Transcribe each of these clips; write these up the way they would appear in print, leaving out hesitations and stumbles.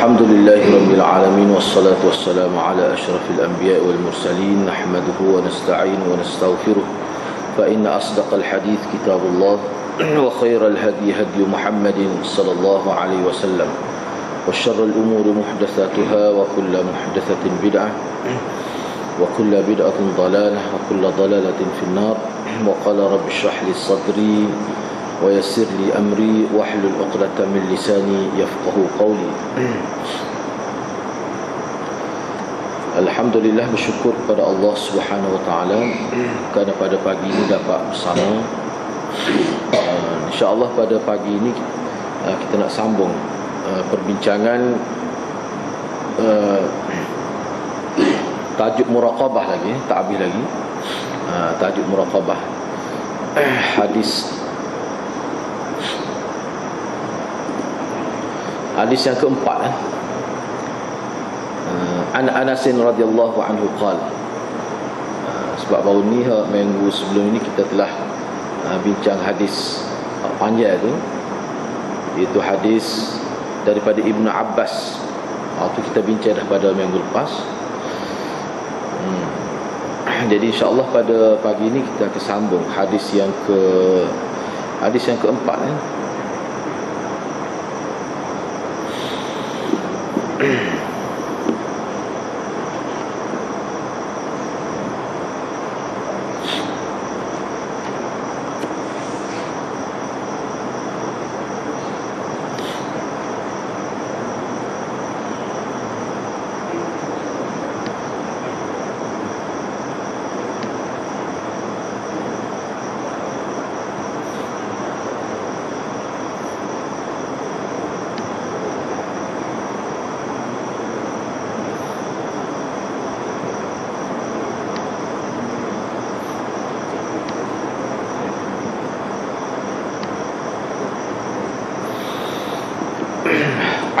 الحمد لله رب العالمين والصلاة والسلام على أشرف الأنبياء والمرسلين نحمده ونستعين ونستغفره فإن أصدق الحديث كتاب الله وخير الهدي هدي محمد صلى الله عليه وسلم وشر الأمور محدثاتها وكل محدثة بدعة وكل بدعة ضلالة وكل ضلالة في النار وقال رب اشرح لي صدري ويسر لي أمري واحلل عقدة من لساني يفقه قولي. Alhamdulillah, bersyukur kepada Allah Subhanahu wa taala kerana pada pagi ini dapat bersama. Insya-Allah pada pagi ini kita nak sambung perbincangan tajuk muraqabah lagi, tak habis lagi. Tajuk muraqabah. Hadis yang keempat An Anas radhiyallahu anhu qala, sebab baru ni minggu sebelum ini kita telah bincang hadis panjang tu, iaitu hadis daripada Ibnu Abbas. Itu kita bincang dah pada minggu lepas. Jadi insya-Allah pada pagi ini kita akan sambung hadis yang keempat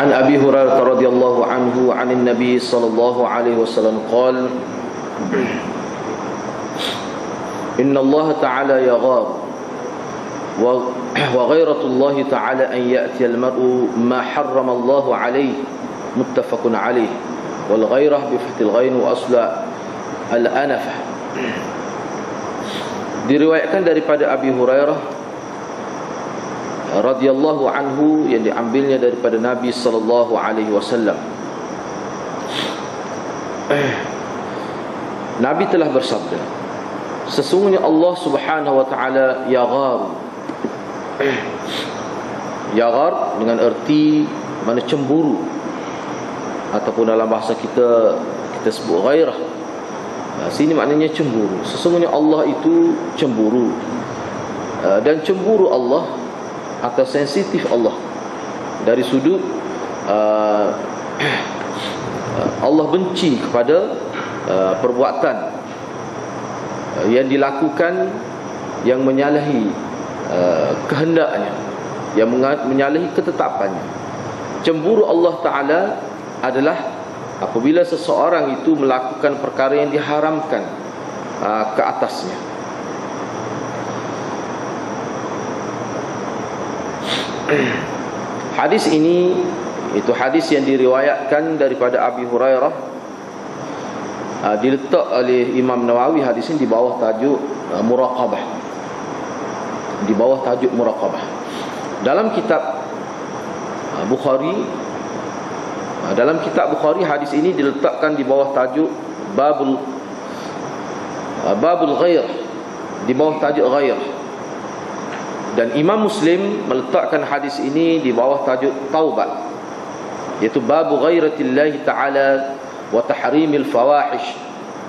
عن أبي هريرة رضي الله عنه عن النبي صلى الله عليه وسلم قال إن الله تعالى يغار وغيرة الله تعالى أن يأتي المرء ما حرم الله عليه متفق عليه والغيرة بفتح الغين وأصل الأنفة. Diriwayatkan daripada Abi Hurairah radhiyallahu anhu, yang diambilnya daripada Nabi sallallahu alaihi wasallam. Nabi telah bersabda, sesungguhnya Allah Subhanahu wa taala yaghar. Yaghar dengan erti mana cemburu, ataupun dalam bahasa kita sebut ghairah. Sini maknanya cemburu. Sesungguhnya Allah itu cemburu. Dan cemburu Allah atau sensitif Allah dari sudut Allah benci kepada perbuatan yang dilakukan yang menyalahi kehendaknya, yang menyalahi ketetapannya. Cemburu Allah Ta'ala adalah apabila seseorang itu melakukan perkara yang diharamkan ke atasnya. Hadis ini itu hadis yang diriwayatkan daripada Abi Hurairah, diletak oleh Imam Nawawi hadis ini di bawah tajuk muraqabah. Di bawah tajuk muraqabah. Dalam kitab Bukhari, hadis ini diletakkan di bawah tajuk babul ghairah, di bawah tajuk ghairah. Dan Imam Muslim meletakkan hadis ini di bawah tajuk taubat, iaitu babu ghairatillahi ta'ala wa tahrimil fawahish,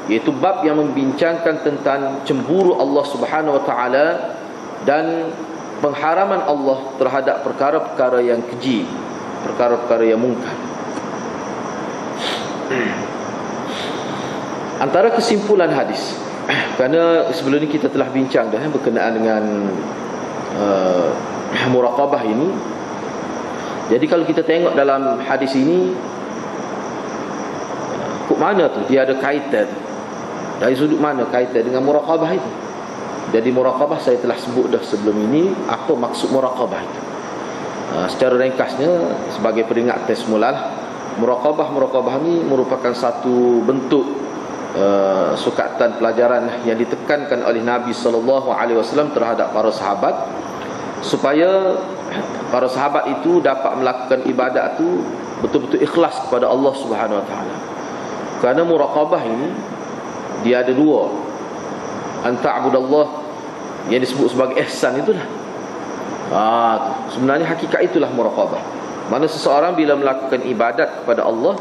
iaitu bab yang membincangkan tentang cemburu Allah Subhanahu wa taala dan pengharaman Allah terhadap perkara-perkara yang keji, perkara-perkara yang mungkar. Antara kesimpulan hadis, kerana sebelum ini kita telah bincang dah berkenaan dengan muraqabah ini. Jadi kalau kita tengok dalam hadis ini, kok mana tu dia ada kaitan, dari sudut mana kaitan dengan muraqabah itu. Jadi muraqabah saya telah sebut dah sebelum ini apa maksud muraqabah itu. Secara ringkasnya, sebagai peringatan semula, Muraqabah ni merupakan satu bentuk sukatan pelajaran yang ditekankan oleh Nabi SAW terhadap para sahabat, supaya para sahabat itu dapat melakukan ibadat itu betul-betul ikhlas kepada Allah Subhanahu Wa Taala. Kerana muraqabah ini dia ada dua. Anta'budallah yang disebut sebagai ihsan itulah. Sebenarnya hakikat itulah muraqabah. Mana seseorang bila melakukan ibadat kepada Allah,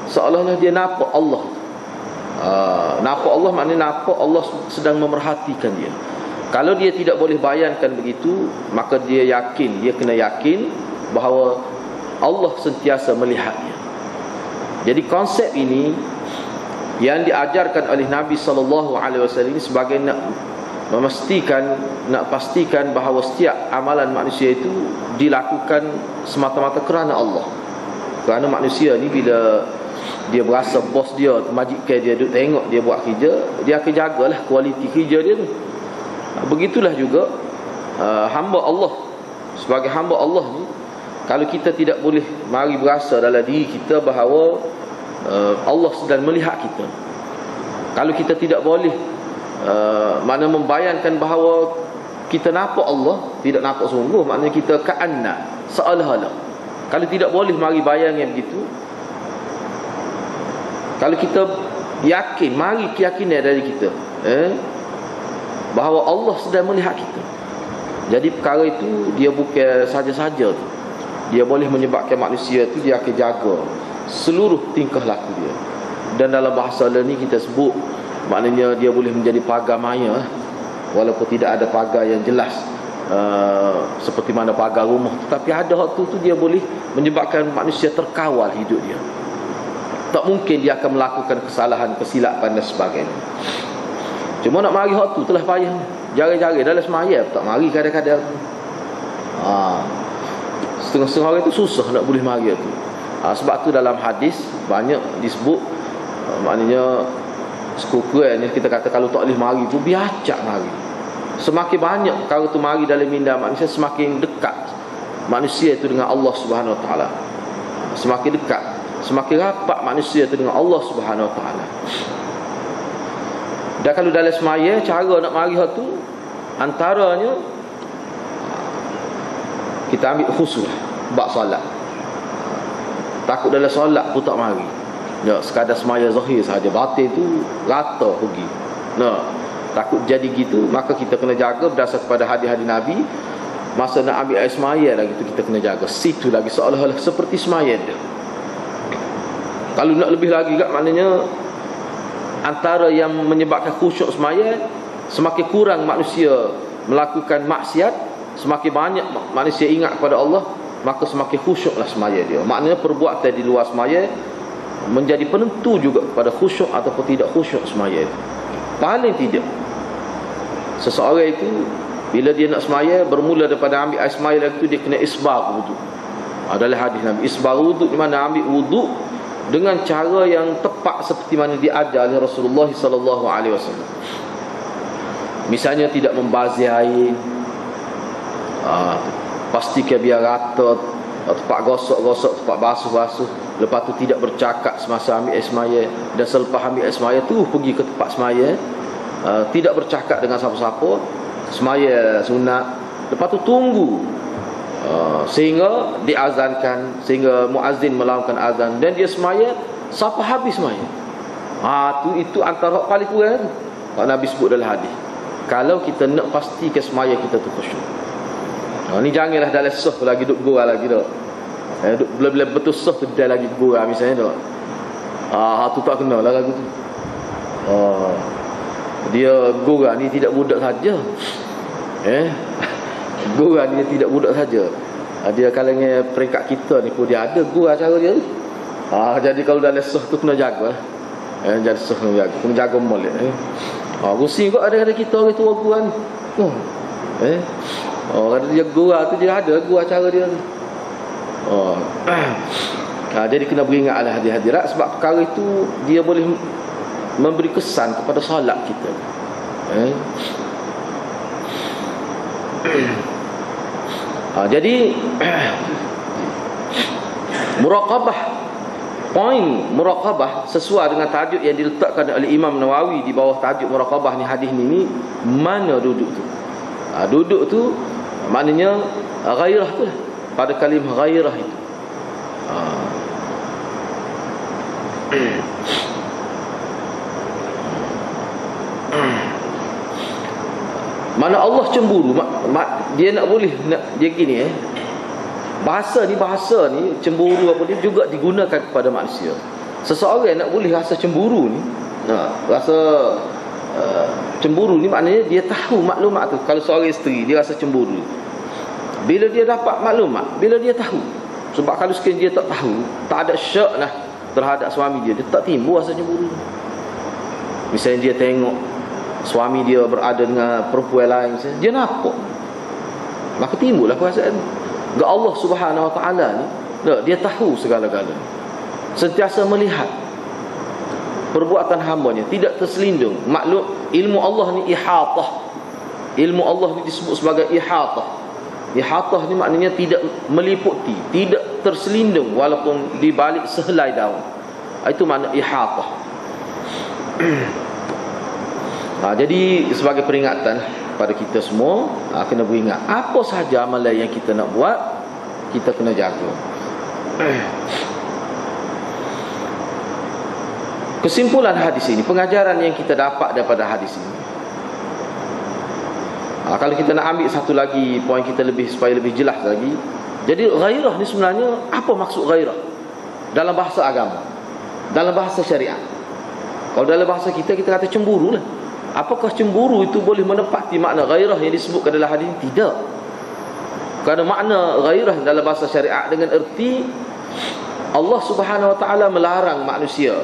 seolah-olah dia nampak Allah. Nampak Allah maknanya nampak Allah sedang memerhatikan dia. Kalau dia tidak boleh bayangkan begitu, maka dia kena yakin bahawa Allah sentiasa melihatnya. Jadi konsep ini yang diajarkan oleh Nabi SAW ini sebagai nak pastikan bahawa setiap amalan manusia itu dilakukan semata-mata kerana Allah. Kerana manusia ni bila dia berasa bos dia, majikan dia duduk tengok dia buat kerja, dia akan jagalah kualiti kerja dia tu. Begitulah juga hamba Allah. Sebagai hamba Allah ni, kalau kita tidak boleh mari berasa dalam diri kita bahawa Allah sedang melihat kita, kalau kita tidak boleh makna membayangkan bahawa kita nampak Allah, tidak nampak sungguh, maknanya kita ka'anna, seolah-olah. Kalau tidak boleh mari bayang yang begitu, kalau kita yakin, mari keyakinan dari kita bahawa Allah sedang melihat kita. Jadi perkara itu dia bukan saja-saja tu. Dia boleh menyebabkan manusia tu dia akan jaga seluruh tingkah laku dia. Dan dalam bahasa lain ni kita sebut, maknanya dia boleh menjadi pagar maya, walaupun tidak ada pagar yang jelas seperti mana pagar rumah, tetapi ada waktu tu dia boleh menyebabkan manusia terkawal hidup dia. Tak mungkin dia akan melakukan kesalahan, kesilapan dan sebagainya. Cuma nak mari waktu telah payah. Jari-jari dalam semaya tak mari kadang-kadang. Setengah-setengah orang itu susah nak boleh mari tu. Sebab tu dalam hadis banyak disebut, maknanya sekurang-kurangnya kita kata kalau tak boleh mari tu biacak mari. Semakin banyak perkara tu mari dalam minda manusia, semakin dekat manusia itu dengan Allah Subhanahu Wa Taala. Semakin dekat, semakin rapat manusia itu dengan Allah Subhanahu Wa Taala. Dan kalau dalam semaya, cara nak mari tu antaranya kita ambil khusus bab solat. Takut dalam solat pun tak mari. Sekadar semaya zahir sahaja, batin tu rata pergi. Takut jadi gitu, maka kita kena jaga berdasar kepada hadis-hadis Nabi. Masa nak ambil air semaya lagi tu kita kena jaga. Situ lagi seolah-olah seperti semaya dia. Kalau nak lebih lagi kat, maknanya antara yang menyebabkan khusyuk semaya, semakin kurang manusia melakukan maksiat, semakin banyak manusia ingat kepada Allah, maka semakin khusyuklah semaya dia. Maknanya perbuatan di luar semaya menjadi penentu juga kepada khusyuk ataupun tidak khusyuk semaya itu. Paling tidak, seseorang itu bila dia nak semaya, bermula daripada ambil air semaya itu dia kena isbagh wudu. Adalah hadis Nabi, isbagh wudu, di mana ambil wudu dengan cara yang tepat seperti mana diajar oleh Rasulullah SAW. Misalnya tidak membazir air, pastikan biar rata, tempat gosok-gosok, tempat basuh-basuh. Lepas tu tidak bercakap semasa ambil air semaya, dan selepas ambil air semaya tu pergi ke tempat semaya, tidak bercakap dengan siapa-siapa, semaya sunat. Lepas tu tunggu sehingga diazankan, sehingga muazzin melakukan azan, dan dia semaya sampai habis semaya. Itu antara paling kurang tu Nabi sebut dalam hadis. Kalau kita nak pastikan semaya kita tu khusyuk, ni janganlah dalam sah lagi duk gurau lagi dah. Bila betul sah tu dah lagi gurau misalnya dah. Tu tak kena lah lagu tu. Dia gurau ni tidak budak saja. Gurau ni tidak budak saja. Dia kalangan peringkat kita ni pun dia ada gurau cara dia. Jadi kalau dalam sah tu kena jaga. Jadi sah kena jaga. Kena jaga molek. Rusing kot ada kita orang tua gurau ni. Kata dia gurau tu dia ada gurau cara dia tu. Jadi kena beringatlah hadirat, sebab perkara itu dia boleh memberi kesan kepada solat kita. Jadi muraqabah Poin muraqabah sesuai dengan tajuk yang diletakkan oleh Imam Nawawi di bawah tajuk muraqabah ni, hadis ni mana duduk tu? Duduk tu maknanya ghairah tu lah, pada kalimah ghairah itu. Mana Allah cemburu, dia nak boleh dia gini bahasa ni cemburu apa dia juga digunakan kepada manusia. Seseorang nak boleh rasa cemburu ni, rasa cemburu ni maknanya dia tahu maklumat tu. Kalau seorang isteri dia rasa cemburu, bila dia dapat maklumat, bila dia tahu. Sebab kalau sekiranya dia tak tahu, tak ada syak lah terhadap suami dia tak timbul rasa cemburu. Misalnya dia tengok suami dia berada dengan perempuan lain, dia nampak, maka timbullah perasaan. Allah Subhanahu Wa Taala ni, dia tahu segala-galanya, sentiasa melihat perbuatan hamba-Nya, tidak terselindung. Maklum, ilmu Allah ni ihatah. Ilmu Allah ni disebut sebagai ihatah. Ihatah ni maknanya tidak meliputi, tidak terselindung walaupun di balik sehelai daun. Itu makna ihatah. Jadi sebagai peringatan pada kita semua, kena beringat apa sahaja amalan yang kita nak buat, kita kena jaga. Kesimpulan hadis ini, pengajaran yang kita dapat daripada hadis ini, kalau kita nak ambil satu lagi poin kita supaya lebih jelas lagi. Jadi ghairah ni sebenarnya apa maksud ghairah dalam bahasa agama, dalam bahasa syariat? Kalau dalam bahasa kita kata cemburu lah. Apakah cemburu itu boleh menepati makna ghairah yang disebutkan dalam hadis? Tidak. Kerana makna ghairah dalam bahasa syariat dengan erti Allah Subhanahu Wa Taala melarang manusia,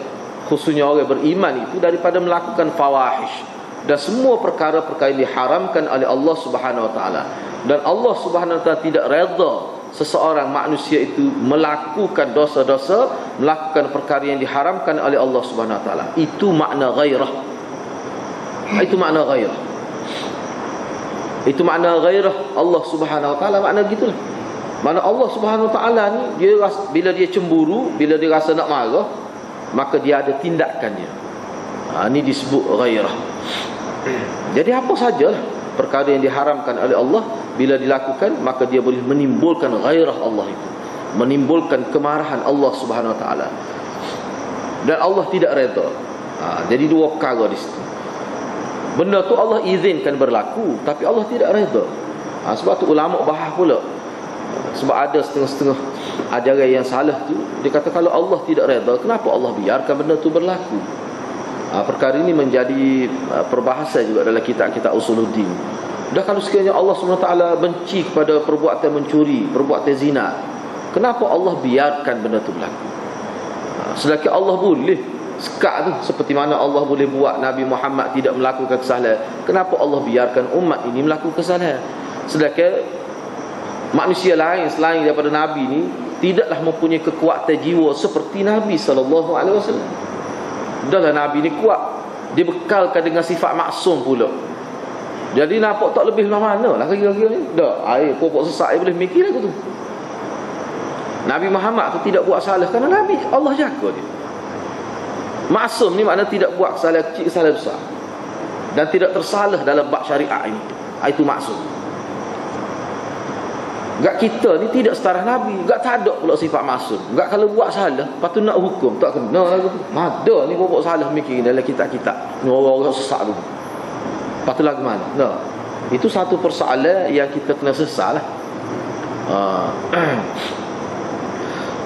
khususnya orang beriman itu, daripada melakukan fawahish dan semua perkara-perkara yang diharamkan oleh Allah Subhanahu Wa Taala. Dan Allah Subhanahu Wa Taala tidak redha seseorang manusia itu melakukan dosa-dosa, melakukan perkara yang diharamkan oleh Allah Subhanahu Wa Taala. Itu makna ghairah. Itu makna ghairah. Itu makna ghairah Allah Subhanahu Wa Taala, makna gitulah. Mana Allah Subhanahu Wa Taala ni, dia bila dia cemburu, bila dia rasa nak marah, maka dia ada tindakannya. Ini disebut ghairah. Jadi apa sajalah perkara yang diharamkan oleh Allah, bila dilakukan maka dia boleh menimbulkan ghairah Allah itu, menimbulkan kemarahan Allah Subhanahu Wa Taala, dan Allah tidak redha. Jadi dua perkara di situ. Benda tu Allah izinkan berlaku, tapi Allah tidak redha. Sebab tu ulama bahas pula. Sebab ada setengah-setengah ajaran yang salah tu, dia kata kalau Allah tidak redha, kenapa Allah biarkan benda tu berlaku? Perkara ini menjadi perbahasan juga dalam kitab-kitab usuluddin. Dah kalau sekiranya Allah SWT benci kepada perbuatan mencuri, perbuatan zina, kenapa Allah biarkan benda tu berlaku? Sedangkan Allah boleh sekat tu, seperti mana Allah boleh buat Nabi Muhammad tidak melakukan kesalahan, kenapa Allah biarkan umat ini melakukan kesalahan? Sedangkan manusia lain selain daripada Nabi ni tidaklah mempunyai kekuatan jiwa seperti Nabi SAW. Dahlah Nabi ni kuat, dibekalkan dengan sifat maksum pula. Jadi nampak tak lebih mana lah kira-kira ni. Dah, air pokok sesak boleh mikir aku tu. Nabi Muhammad tu tidak buat salah kerana Nabi, Allah jaga dia. Maksum ni makna tidak buat kesalahan kecil, kesalahan besar, dan tidak tersalah dalam bab syariat ini. Itu maksum. Gak kita ni tidak setara Nabi, gak tak ada pula sifat maksum. Gak kalau buat salah, patut nak hukum, tak kena lagu. Ada ni pokok salah mikir dalam kitab-kitab. Ni orang-orang sesak tu. Patut lagu mana? Nah, itu satu persoalan yang kita kena sesallah.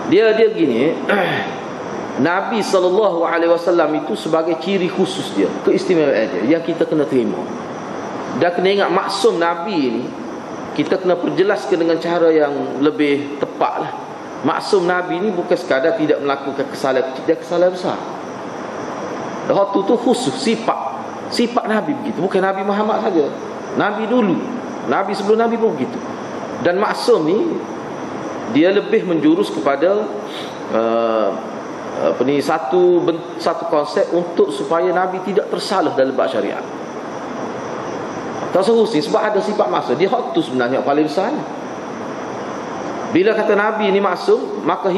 Dia gini. Nabi SAW itu sebagai ciri khusus dia, keistimewaan dia yang kita kena terima. Dan kena ingat maksum Nabi ni, kita kena perjelaskan dengan cara yang lebih tepat lah. Maksum Nabi ni bukan sekadar tidak melakukan kesalahan kecil dan kesalahan besar. Waktu tu khusus sifat Nabi begitu. Bukan Nabi Muhammad saja, Nabi dulu, Nabi sebelum Nabi pun begitu. Dan maksum ni dia lebih menjurus kepada satu konsep untuk supaya Nabi tidak tersalah dalam bab syariat. Tak seharusnya, sebab ada sifat maksum. Dia hak tu sebenarnya paling besar. Bila kata Nabi ni maksum, maka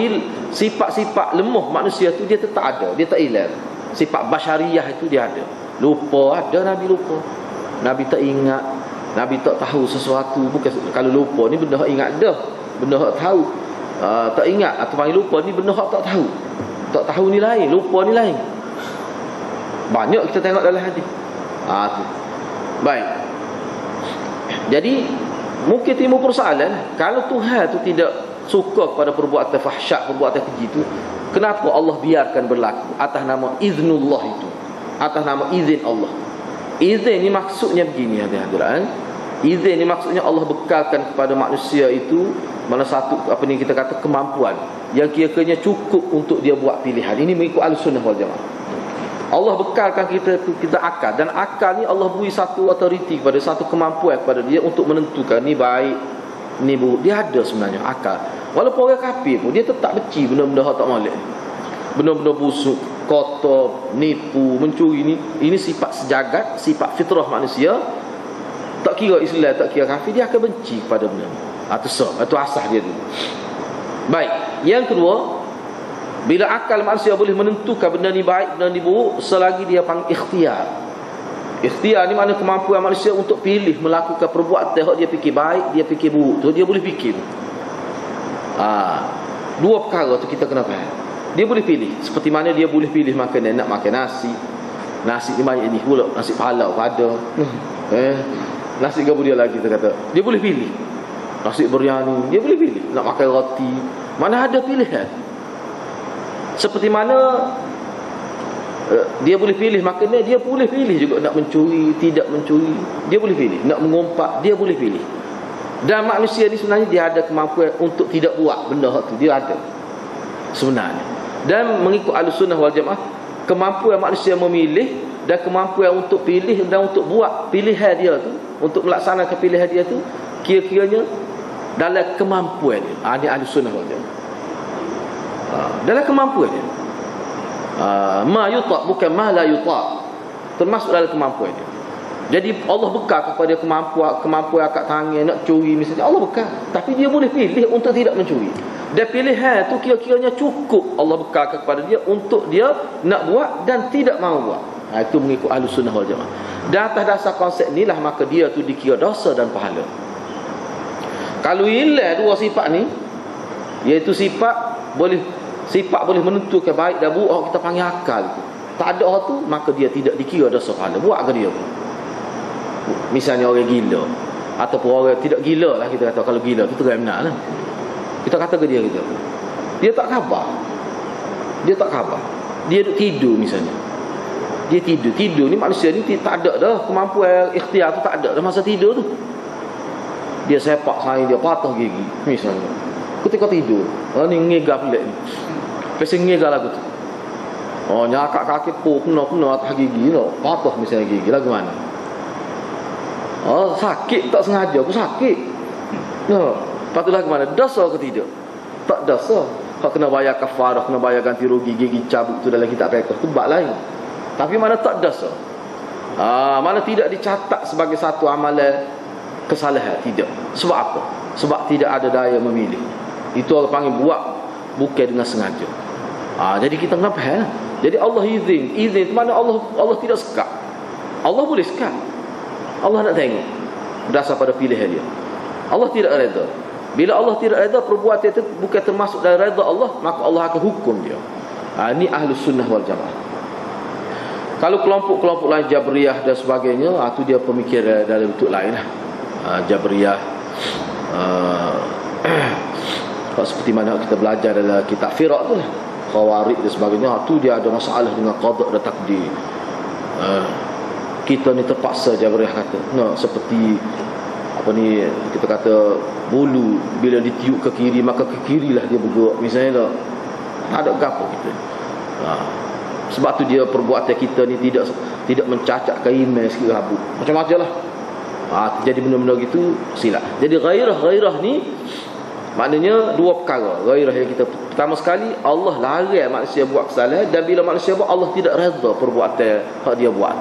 sifat-sifat lemah manusia tu dia tetap ada, dia tak hilang. Sifat basyariah itu dia ada. Lupa ada, Nabi lupa. Nabi tak ingat, Nabi tak tahu sesuatu. Bukan kalau lupa ni benda hak ingat dah, benda hak tahu. Tak ingat atau panggil lupa ni benda hak tak tahu. Tak tahu ni lain, lupa ni lain. Banyak kita tengok dalam hadis. Tu. Baik. Jadi mungkin timbul persoalan, kalau Tuhan tu tidak suka kepada perbuatan fahsyat, perbuatan keji itu, kenapa Allah biarkan berlaku atas nama iznullah itu, atas nama izin Allah? Izin ni maksudnya begini, hadirin. Izin ni maksudnya Allah bekalkan kepada manusia itu mana satu kita kata kemampuan yang kira-kiranya cukup untuk dia buat pilihan. Ini mengikut Ahlussunnah wal Jamaah. Allah bekalkan kita akal, dan akal ni Allah beri satu authority kepada, satu kemampuan kepada dia untuk menentukan ni baik, ni buruk. Dia ada sebenarnya akal. Walaupun orang kafir pun dia tetap benci benda-benda hak tak molek, benda-benda busuk, kotor, nipu, mencuri ni. Ini sifat sejagat, sifat fitrah manusia. Tak kira Islam, tak kira kafir, dia akan benci kepada benda. Itu asas dia tu. Baik, yang kedua, bila akal manusia boleh menentukan benda ni baik, benda ni buruk, selagi dia panggil ikhtiar. Ikhtiar ni mana kemampuan manusia untuk pilih melakukan perbuatan yang dia fikir baik, dia fikir buruk, tu dia boleh fikir. Dua perkara tu kita kena faham. Dia boleh pilih, seperti mana dia boleh pilih makan, nak makan nasi. Nasi ni banyak ni pula, nasi pahala ada. Nasi gabu dia lagi, kita kata. Dia boleh pilih. Nasi biryani, dia boleh pilih. Nak makan roti, mana ada pilihan. Seperti mana dia boleh pilih makannya, dia boleh pilih juga nak mencuri, tidak mencuri. Dia boleh pilih. Nak mengumpat, dia boleh pilih. Dan manusia ni sebenarnya dia ada kemampuan untuk tidak buat benda tu. Dia ada sebenarnya. Dan mengikut Ahlussunnah wal Jamaah, kemampuan manusia memilih dan kemampuan untuk pilih dan untuk buat pilihan dia tu, untuk melaksanakan pilihan dia tu, kira-kiranya dalam kemampuan dia. Ini Ahlussunnah wal Jamaah. Dalam kemampuan dia. Ma yuta', bukan ma la yuta'. Termasuk dalam kemampuan dia. Jadi Allah bekal kepada kemampuan akak tangan nak curi misalnya, Allah bekal. Tapi dia boleh pilih untuk tidak mencuri. Dan pilihan tu kira-kiranya cukup Allah bekal kepada dia untuk dia nak buat dan tidak mahu buat. Itu mengikut Ahlussunnah wal Jamaah. Dan atas dasar konsep inilah maka dia tu dikira dosa dan pahala. Kalau hilang dua sifat ni, iaitu sifat boleh menentukan baik dan buruk, kita panggil akal tu. Tak ada orang tu, maka dia tidak dikira dosa pahala. Buat ke dia pun. Misalnya orang gila, ataupun orang tidak gila lah, kita kata. Kalau gila tu terai benar lah. Kita kata ke dia, dia tak khabar. Dia duduk tidur misalnya. Dia tidur ni, manusia ni tak ada dah kemampuan ikhtiar tu, tak ada dah masa tidur tu. Dia sepak saing, dia patah gigi misalnya ketika tidur. Ni ngegar pelik ni. Pasal ngegar lagu tu. Nyakak kaki kena atas gigi no. Patah misalnya gigi lagu mana? Sakit tak sengaja, aku sakit. Patut lagu mana? Dosa ke tidak? Tak dosa. Kau kena bayar kafarah, kena bayar ganti rugi, gigi cabut tu dalam kitab fiqh tu bab lain. Tapi mana tak dosa? Mana tidak dicatat sebagai satu amalan kesalahan, tidak. Sebab apa? Sebab tidak ada daya memilih. Itu orang panggil buat bukan dengan sengaja. Jadi kita kena faham. Jadi Allah izin itu mana Allah tidak sekat. Allah boleh sekat. Allah nak tengok berdasar pada pilihan dia. Allah tidak redha. Bila Allah tidak redha, perbuatan itu bukan termasuk dalam redha Allah, maka Allah akan hukum dia. Ini Ahlussunnah wal Jamaah. Kalau kelompok-kelompok lain Jabriyah dan sebagainya, itu dia pemikiran dalam bentuk lain lah. Jabriyah, seperti mana kita belajar dalam kitab Firaq tu lah, Khawarij dan sebagainya, tu dia ada masalah dengan qada dan takdir. Kita ni terpaksa Jabriyah kata, seperti kita kata bulu bila ditiup ke kiri maka ke kirilah dia bergerak misalnya, tak ada gapo kita. Sebab tu dia perbuatan kita ni tidak mencacatkan iman sikit rabut. Macam-macam lah. Jadi benda-benda gitu silap. Jadi ghairah ni maknanya dua perkara. Ghairah yang kita, pertama sekali Allah larang manusia buat kesalahan, dan bila manusia buat, Allah tidak redha perbuatan yang dia buat.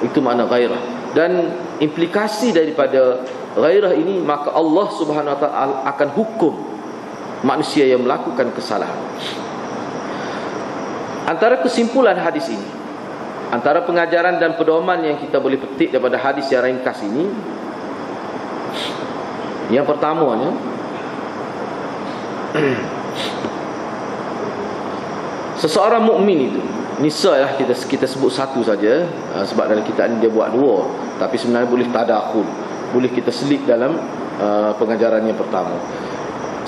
Itu makna ghairah. Dan implikasi daripada ghairah ini, maka Allah Subhanahu wa taala akan hukum manusia yang melakukan kesalahan. Antara kesimpulan hadis ini, antara pengajaran dan pedoman yang kita boleh petik daripada hadis yang ringkas ini, yang pertamanya, seseorang mukmin itu, nisailah kita sebut satu saja, sebab dalam kitab ini dia buat dua, tapi sebenarnya boleh tadakhul, boleh kita selip dalam pengajaran yang pertama.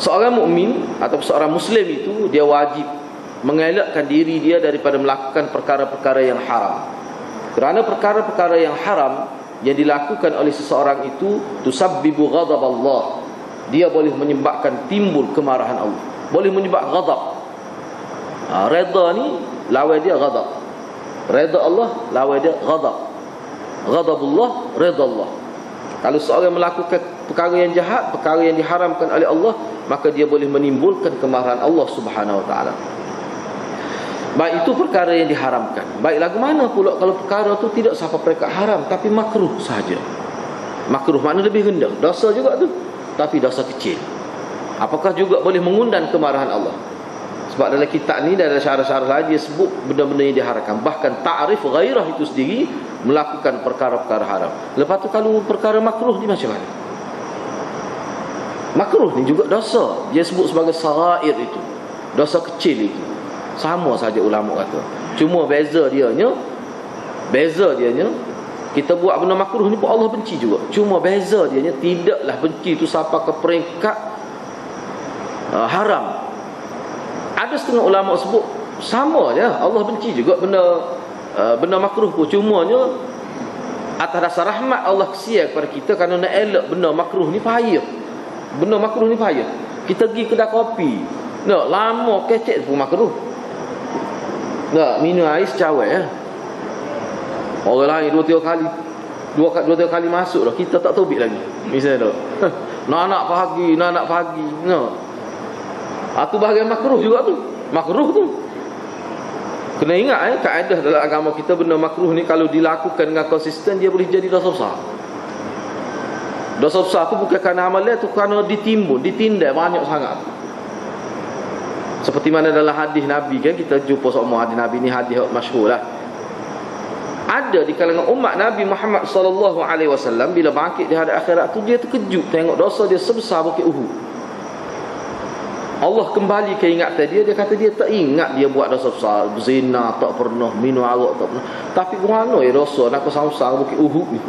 Seorang mukmin atau seorang muslim itu, dia wajib mengelakkan diri dia daripada melakukan perkara-perkara yang haram. Kerana perkara-perkara yang haram yang dilakukan oleh seseorang itu tusabbibu ghadab Allah. Dia boleh menyebabkan timbul kemarahan Allah, boleh menyebabkan ghadab. Redha ni lawan dia ghadab. Redha Allah lawan dia ghadab. Ghadabullah redha Allah. Kalau seorang melakukan perkara yang jahat, perkara yang diharamkan oleh Allah, maka dia boleh menimbulkan kemarahan Allah Subhanahu wa taala. Baik itu perkara yang diharamkan. Baik lagu mana pula kalau perkara tu tidak sampai peringkat haram, tapi makruh saja. Makruh makna lebih rendah. Dosa juga tu, tapi dosa kecil. Apakah juga boleh mengundang kemarahan Allah? Sebab dalam kitab ni, dalam syarah-syarah lain, dia sebut benda-benda yang diharamkan. Bahkan ta'rif ghairah itu sendiri melakukan perkara-perkara haram. Lepas tu kalau perkara makruh ni macam mana? Makruh ni juga dosa. Dia sebut sebagai sarair itu, dosa kecil itu. Sama saja ulama kata. Cuma beza dianya, kita buat benda makruh ni pun Allah benci juga. Cuma beza dianya, tidaklah benci itu sampai ke peringkat haram. Ada setengah ulama sebut sama je, Allah benci juga benda makruh pun. Cumanya atas dasar rahmat Allah kesian kepada kita, kerana nak elak benda makruh ni payah. Benda makruh ni payah. Kita pergi kedai kopi, nak lama kecek pun makruh. Tak, minum air secawai ya. Orang lain dua tiga kali masuk dah, kita tak tobik lagi. Misalnya tak, nak pagi. No. Itu bahagian makruh juga tu. Makruh tu. Kena ingat kaedah dalam agama kita, benda makruh ni kalau dilakukan dengan konsisten, dia boleh jadi dosa besar. Dosa besar tu bukan kerana amalan tu, kerana ditindai banyak sangat. Seperti mana dalam hadis Nabi kan, kita jumpa semua hadis Nabi ni, hadis masyhur lah. Ada di kalangan umat Nabi Muhammad sallallahu alaihi wasallam, bila bangkit di hari akhirat tu, dia terkejut tengok dosa dia sebesar bukit Uhud. Allah kembali ke ingatan dia kata dia tak ingat dia buat dosa besar, zina tak pernah, minum arak tak pernah. Tapi gimana dosa nak besar bukit Uhud ni?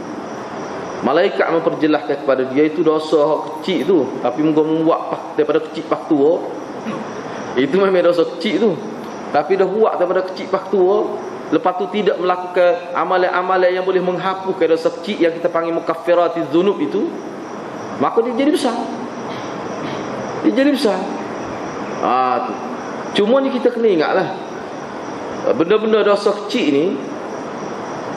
Malaikat memperjelaskan kepada dia, itu dosa kecil tu, tapi membuat daripada kecil pak tua. Itu memang dosa kecil tu, tapi dah buat daripada kecil pak tua. Lepas tu tidak melakukan amalan-amalan yang boleh menghapuskan dosa kecil yang kita panggil mukaffiratiz dzunub itu, maka dia jadi besar. Tu. Cuma ni kita kena ingatlah, benda-benda dosa kecil ni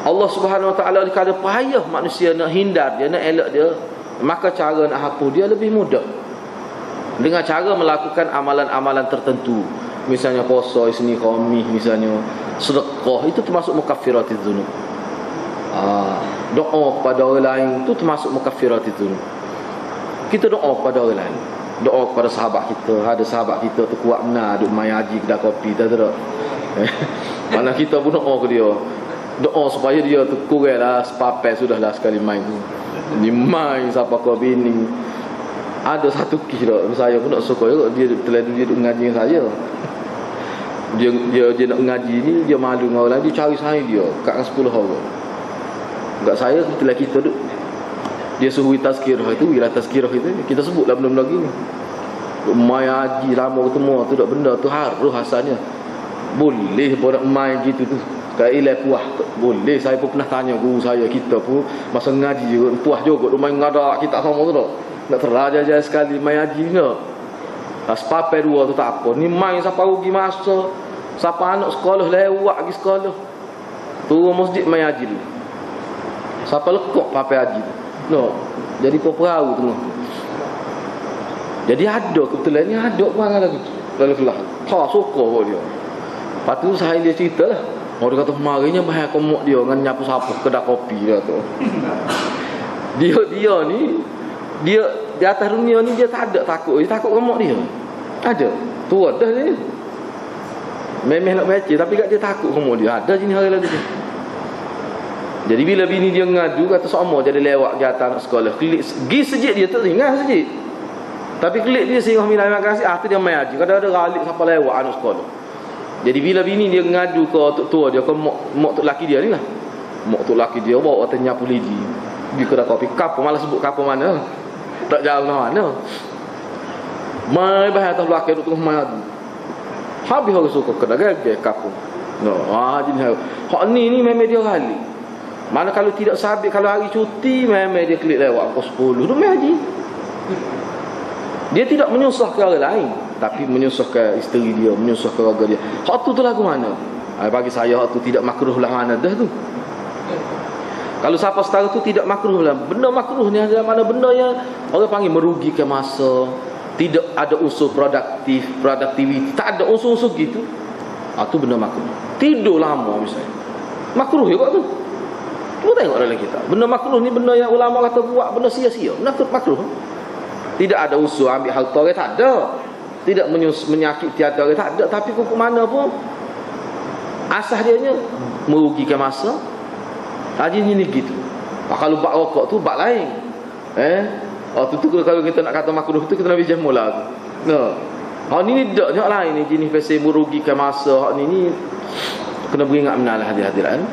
Allah Subhanahu wa taala kalau payah manusia nak hindar dia, nak elak dia, maka cara nak hapus dia lebih mudah dengan cara melakukan amalan-amalan tertentu. Misalnya puasa isni khamis, misalnya sedekah, itu termasuk mukaffiratiz dzunub. Doa kepada orang lain itu termasuk mukaffiratiz dzunub. Kita doa kepada orang lain, doa kepada sahabat kita. Ada sahabat kita tu kuat benar duk main haji kedai kopi, tak ada. Mana kita pun doa ke dia, doa supaya dia tu kuranglah sepapel, sudahlah sekali main tu. Dia main siapa kau bini. Ada satu kira saya pun nak suka juga, dia terlalu dia duk ngaji dengan saya. Dia nak ngaji ni, dia malu dengan orang lain, dia cari saya dia kat 10 orang. Enggak saya kebetulan kita duk, dia suruh tazkirah itu, bila tazkirah itu kita sebutlah benda-benda gini. Mai haji lama ketemu tu, dak benda tu haruh asalnya. Boleh buat main gitu tu. Kailah puas boleh. Saya pun pernah tanya guru saya, kita pun masa ngaji juga puas juga main ngada kita sama tu dak. Nak teraja sekali main haji ni. Sepapel dua tu tak apa. Ni main siapa rugi masa, siapa anak sekolah lewat pergi sekolah, turun masjid main haji dulu. Siapa lekuk papel haji tu, no, jadi perahu tengah. Jadi ada kebetulan ni, ada orang lagi dalam kelas suka pun dia. Lepas tu saya dia cerita lah, orang kata marinya bahaya komok dia dengan nyapu-sapu kedai kopi dia tu. Dia ni, dia di atas dunia ni dia tak ada takut, dia takut komok dia. Ada. Tua dah dia. Memang nak baca tapi kat dia takut kamu dia. Ada jenis hari lagu dia. Jadi bila bini dia ngadu kata sama jadi lewat ke atas nak sekolah. Klik gi sejik dia tak ingat sejik. Tapi klik dia singgah minta terima kasih, tu dia mai haji. Kadang ada galik siapa lewat anak sekolah. Jadi bila bini dia ngadu ke tok tua dia ke mak tok laki dia ni lah. Mak tok laki dia bawa tanya polisi. Pergi kedai kopi kapur malah sebut kapur mana. Tak jauh mana. Mai bahaya tak belakang duk tengah mai adu. Habis orang suka kedai gage kapur. No, jenis hak ni memang dia galik. Mana kalau tidak sabit, kalau hari cuti memang dia klik lewat pukul 10 duk mai haji. Dia tidak menyusahkan orang lain, tapi menyusahkan isteri dia, menyusahkan keluarga dia. Hak tu lagu mana? Bagi saya hak tu tidak makruh lah mana dah tu. Kalau siapa setara tu tidak makruh lah. Benda makruh ni adalah mana benda yang orang panggil merugikan masa, tidak ada unsur productivity, tak ada unsur-unsur gitu. Tu benda makruh. Tidur lama misalnya. Makruh juga tu. Lu tengok dalam kitab. Benda makruh ni benda yang ulama kata buat benda sia-sia. Makruh. Tidak ada unsur ambil harta orang, tak ada. Tidak menyakiti hati orang, tak ada. Tapi hukum mana pun asas dia merugikan masa. Haji ni gitu. Kalau bak rokok tu bak lain. Tu kalau kita nak kata makruh tu kita nak bijak mula tu. Hak ni tak nak lain ni jenis pasal merugikan masa. Hak ni kena beringat benar lah hadirin.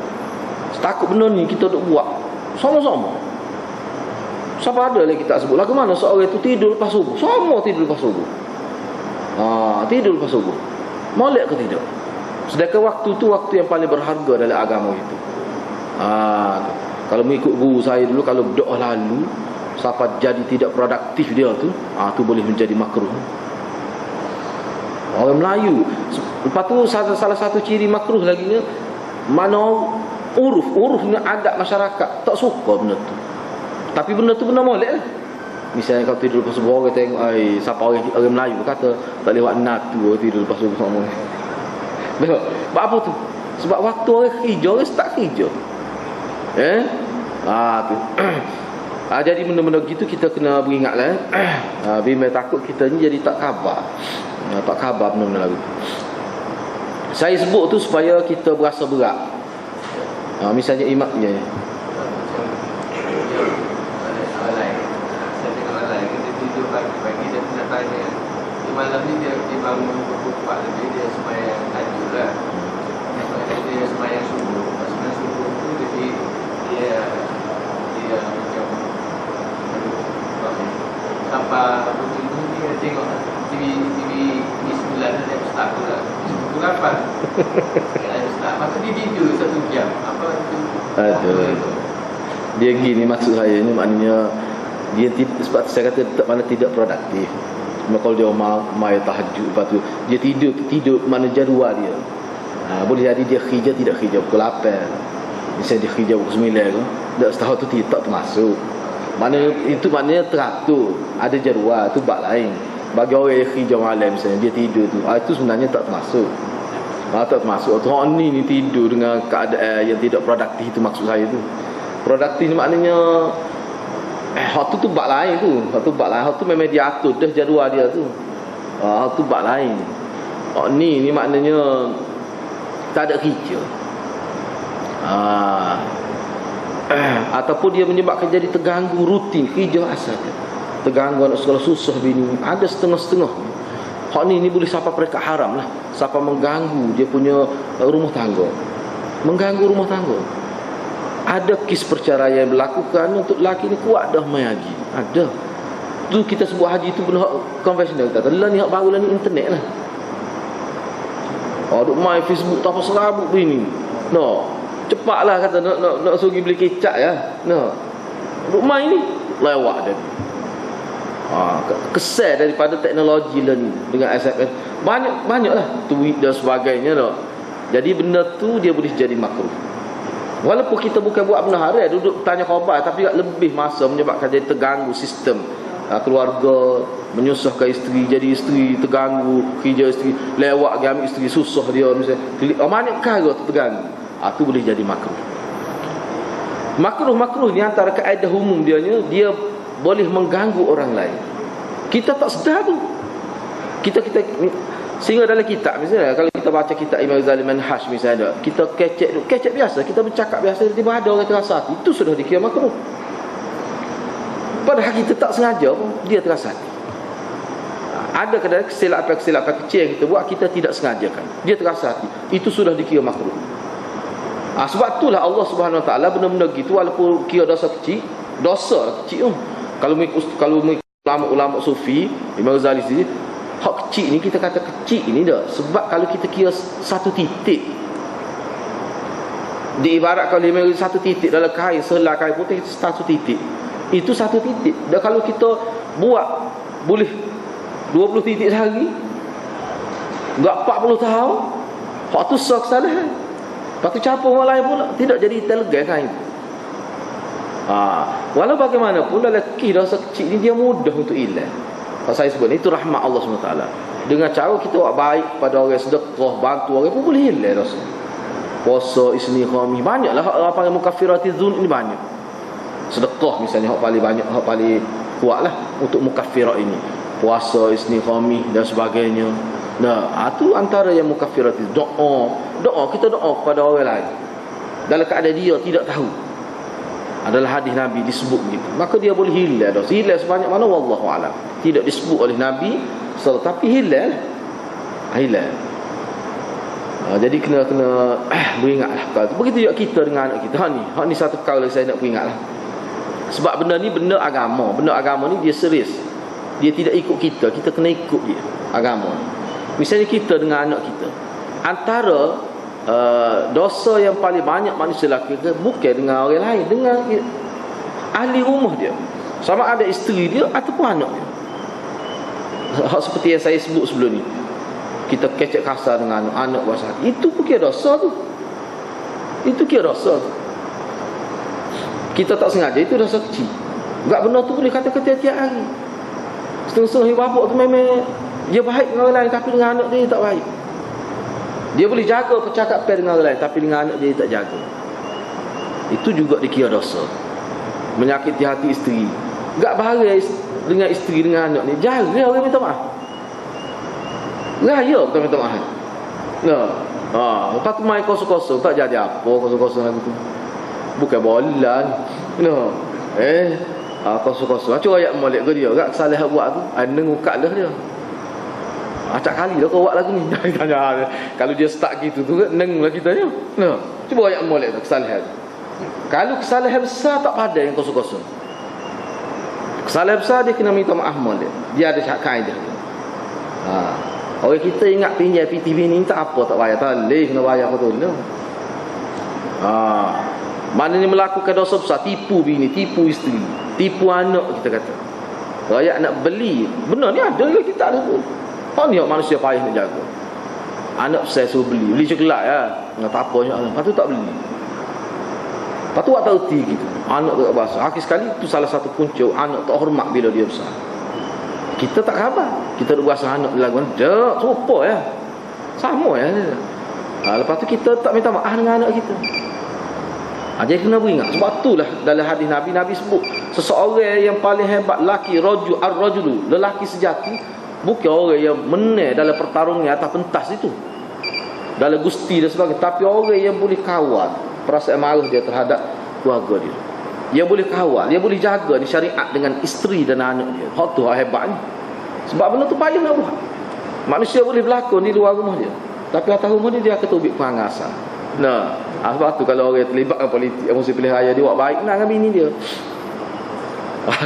Takut benda ni kita duk buat sama-sama. Siapa ada lagi kita sebut lagu mana seorang itu tidur lepas subuh. Semua tidur lepas subuh. Tidur lepas subuh. Molek ke tidak? Sedangkan waktu tu waktu yang paling berharga dalam agama itu. Kalau mengikut guru saya dulu, kalau doa lalu siapa jadi tidak produktif dia tu, tu boleh menjadi makruh. Orang Melayu. Lepas tu salah satu ciri makruh lagi ni, mana urufnya adat masyarakat tak suka benda tu. Tapi benda tu benda molek lah. Misalnya kalau tidur lepas subuh, orang tengok siapa orang Melayu kata tak lewat natu tidur lepas subuh sama. Sebab apa tu? Sebab waktu orang kerja, orang start kerja. Tu. Jadi benda-benda gitu kita kena beringat lah. Bila takut kita ni jadi tak khabar. Tak khabar benda-benda lagu tu. Saya sebut tu supaya kita berasa berat. Misalnya imaknya pagi dia nak tanya di malam ni dia bangun pukul 4 lebih, dia sembahyang tahajud lah. Dia sembahyang subuh. Sembahyang subuh tu jadi dia macam sampai pukul 7 dia tengok TV 9 dia start tu lah. Pukul 8 dia start. Masa dia tidur 1 jam. Apa tu? Dia gini maksud saya ni, maknanya dia sebab saya kata mana tidak produktif. Kalau dia mai tahajud, lepas tu dia tidur mana jadual dia. Boleh jadi dia kerja tidak kerja pukul 8. Misalnya dia kerja pukul 9 tu, dak setahun tu tak termasuk. Maknanya teratur, ada jadual tu bab lain. Bagi orang yang kerja malam misalnya dia tidur tu, itu sebenarnya tak termasuk. Tak termasuk. Orang ni tidur dengan keadaan yang tidak produktif, itu maksud saya tu. Produktif ni maknanya hak tu bab lain tu. Hak tu bab lain. Hak tu memang dia atur dah jadual dia tu. Hak tu bab lain. Hak ni maknanya tak ada kerja. Ataupun dia menyebabkan jadi terganggu rutin kerja asal. Terganggu anak sekolah susah bini. Ada setengah-setengah. Hak ni boleh sampai peringkat haram lah. Sampai mengganggu dia punya rumah tangga. Mengganggu rumah tangga. Ada kes perceraian yang berlakukan untuk lelaki ni kuat dah main haji. Ada. Tu kita sebut haji tu benda konvensional. Kata lah ni hak baru lah ni internet lah. Duk main Facebook tak apa serabut bini. Cepatlah kata nak suruh beli kecap ya. Duk main ni lewat dia. Kesal daripada teknologi lah ni dengan SMS. Banyaklah tweet dan sebagainya dah. Jadi benda tu dia boleh jadi makruh. Walaupun kita bukan buat benda haram, duduk tanya khabar, tapi lebih masa menyebabkan jadi terganggu sistem keluarga, menyusahkan isteri, jadi isteri terganggu, kerja isteri lewat dia ambil isteri susah dia misalnya. Banyak perkara tu terganggu. Tu boleh jadi makruh. Makruh ni antara kaedah umum dia boleh mengganggu orang lain. Kita tak sedar tu. Kita sehingga dalam kitab misalnya, kalau kita baca kitab Imam Ghazali Manhaj misalnya, kita kecek biasa, kita bercakap biasa, tiba-tiba ada orang terasa hati, itu sudah dikira makruh. Padahal kita tak sengaja pun dia terasa hati. Ada kadang kesilapan kecil yang kita buat, kita tidak sengajakan, dia terasa hati, itu sudah dikira makruh. Sebab itulah Allah Subhanahu Wa Taala benda-benda gitu, walaupun kira dosa kecil tu. Kalau mengikut ulama sufi Imam Ghazali sini, hak kecil ni kita kata kecil ni dah. Sebab kalau kita kira satu titik, diibaratkan satu titik dalam kain, selai kain putih, satu titik, itu satu titik. Dan kalau kita buat boleh 20 titik sehari, enggak 40 tahun, hak tu sah kesalahan. Lepas tu capur orang lain pula, tidak jadi telegram kain tu. Walau bagaimanapun dalam dosa kecil ni dia mudah untuk hilang. Kalau saya sebut itu rahmat Allah SWT. Dengan cara kita buat baik pada orang, sedekah, bantu orang pun boleh hilang dosa. Puasa, isni, khamih, banyaklah orang panggil mukaffirati dzun ini banyak. Sedekah misalnya hak paling banyak, hak paling kuatlah untuk mukaffirat ini. Puasa, isni, khamih dan sebagainya. Itu antara yang mukaffirati doa kita doa kepada orang lain dalam keadaan dia tidak tahu. Adalah hadis Nabi disebut begitu, maka dia boleh hilang dosa. Hilang sebanyak mana wallahu alam, tidak disebut oleh Nabi tapi hilang. Jadi kena beringatlah kalau begitu juga kita dengan anak kita. Hak ni satu kali saya nak peringatlah. Sebab benda ni benda agama ni dia serius. Dia tidak ikut kita kena ikut dia agama. Misalnya kita dengan anak kita, antara dosa yang paling banyak manusia lakukan bukan dengan orang lain, dengan ahli rumah dia, sama ada isteri dia ataupun anak dia. Seperti yang saya sebut sebelum ni, kita kecek kasar dengan anak bahasa, itu pun kira dosa tu. Kita tak sengaja, itu dosa kecil. Enggak benar tu boleh kata tiap-tiap hari. Setengah-setengah bapak tu memang dia baik dengan orang lain, tapi dengan anak dia tak baik. Dia boleh jaga percakapan dengan orang lain, tapi dengan anak dia tak jaga. Itu juga dikira dosa. Menyakiti hati isteri, enggak bahagia dengan isteri, dengan anak ni, jaga orang minta maaf. Raya kita minta maaf. Lepas tu main kosong-kosong, tak jadi apa kosong-kosong lagu tu. Bukan bola ni. Kosong-kosong. Macam ayat molek ke dia, agak salah buat tu, nengukak dah dia. Acak kali dah kau buat lagu ni. Tanya kalau dia start gitu tu neng lah kita ni. Cuba ayat molek tu kesalahan. Kalau kesalahan besar tak pada yang kosong-kosong. Kesalahan besar dia kena minta maaf molek. Dia ada syak kaedah. Orang kita ingat pinjam PTV ni tak apa, tak bayar, tak leh kena bayar betul lah. Maknanya melakukan dosa besar, tipu bini, tipu isteri, tipu anak kita kata. Rakyat nak beli, benar ni ada ke kita ada pun. Ni manusia payah nak jaga. Anak saya suruh beli coklat ya. Tak apa je. Lepas tu tak beli. Lepas tu tak erti gitu. Anak tu tak bahasa. Akhir sekali tu salah satu punca anak tak hormat bila dia besar. Kita tak khabar. Kita duk bahasa anak lagu dak serupa ya. Sama ya. Lepas tu kita tak minta maaf dengan anak kita. Jadi kena beringat. Sebab itulah dalam hadis Nabi sebut seseorang yang paling hebat lelaki ar-rajulu, lelaki sejati, bukan orang yang menang dalam pertarungan atas pentas itu, dalam gusti dan sebagainya, tapi orang yang boleh kawal perasaan marah dia terhadap keluarga dia. Dia boleh kawal, dia boleh jaga ni syariat dengan isteri dan anak dia. Hak tu hebatnya. Sebab benda tu payah nak buat. Manusia boleh berlakon di luar rumah dia, tapi atas rumah dia akan tubik perangasan. Sebab tu kalau orang terlibat dengan politik, musim pilihan raya dia buat baik dengan bini dia.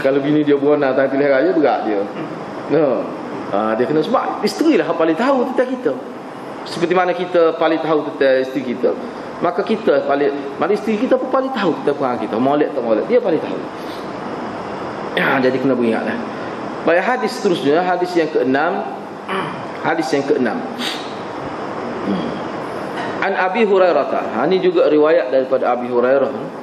Kalau bini dia buana tak pilihan raya berat dia. Dia kena, sebab isteri lah paling tahu tentang kita. Seperti mana kita paling tahu tentang isteri kita, maka kita paling, mana isteri kita pun paling tahu tentang perangai kita. Molek tak molek, dia paling tahu. Jadi kena beringatlah. Baik, hadis seterusnya, hadis yang ke-6. An Abi Hurairah. Ini juga riwayat daripada Abi Hurairah.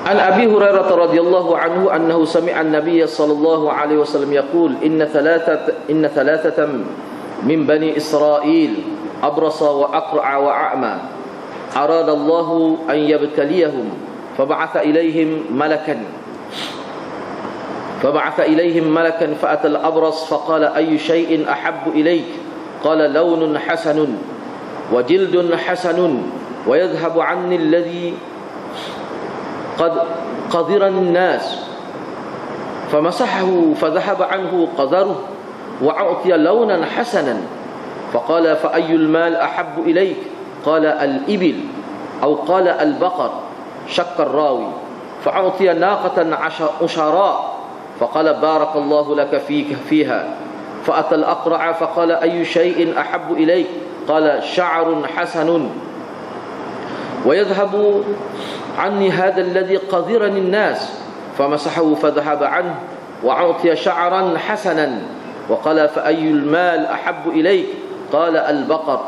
An Abi Hurairah radhiyallahu anhu annahu sami'a an-nabiy sallallahu alaihi wasallam yaqul inna thalathatan min bani Israil abrasa wa aqra'a wa a'ma arada Allahu an yabtaliyahum fab'atha ilayhim malakan فأتى الأبرص فقال أي شيء أحب إليك قال لون حسن وجلد حسن ويذهب عني الذي قد قذر الناس فمسحه فذهب عنه قذره وأعطي لونا حسنا فقال فأي المال أحب إليك قال الإبل أو قال البقر شك الراوي فأعطي ناقة عشراء فقال بارك الله لك فيها فأتى الأقرع فقال أي شيء أحب إليك قال شعر حسن ويذهب عني هذا الذي قذرني الناس فمسحه فذهب عنه وأعطي شعرا حسنا وقال فأي المال أحب إليك قال البقر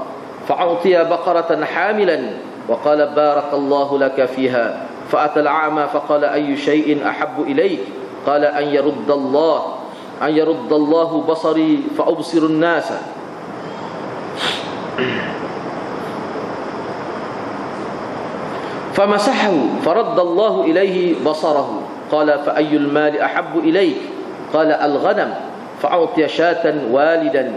فأعطي بقرة حاملا وقال بارك الله لك فيها فأتى الأعمى فقال أي شيء أحب إليك قال أن يرد الله بصري فأبصر الناس فمسحه فرد الله إليه بصره قال فأي المال أحب إليك قال الغنم فأعطي شاة والدا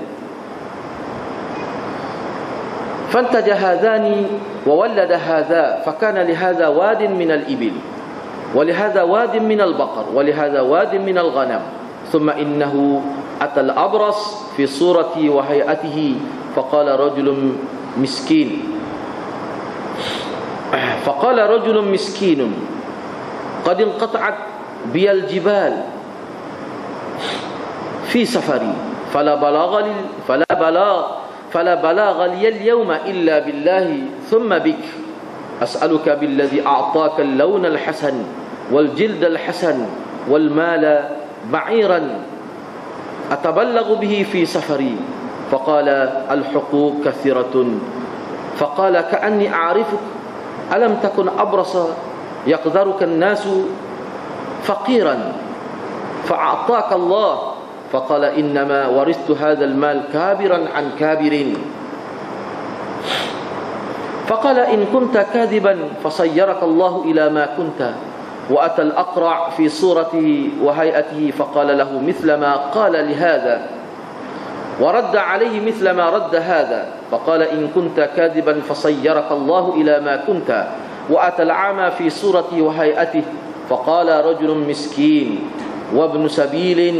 فانتج هذان وولد هذا فكان لهذا واد من الإبل ولهذا واد من البقر ولهذا واد من الغنم ثم إنه أتى الأبرص في صورة وهيئته فقال رجل مسكين قد انقطعت بي الجبال في سفري فلا بلاغ لي اليوم إلا بالله ثم بك أسألك بالذي أعطاك اللون الحسن والجلد الحسن والمال بعيرا أتبلغ به في سفري فقال الحقوق كثيرة فقال كأني أعرفك ألم تكن أبرص يقدرك الناس فقيرا فأعطاك الله فقال إنما ورثت هذا المال كابرا عن كابر فقال إن كنت كاذبا فصيرك الله إلى ما كنت وأتى الأقرع في صورته وهيئته فقال له مثل ما قال لهذا ورد عليه مثل ما رد هذا فقال إن كنت كاذبا فصيرك الله إلى ما كنت وأتى الأعمى في صورته وهيئته فقال رجل مسكين وابن سبيل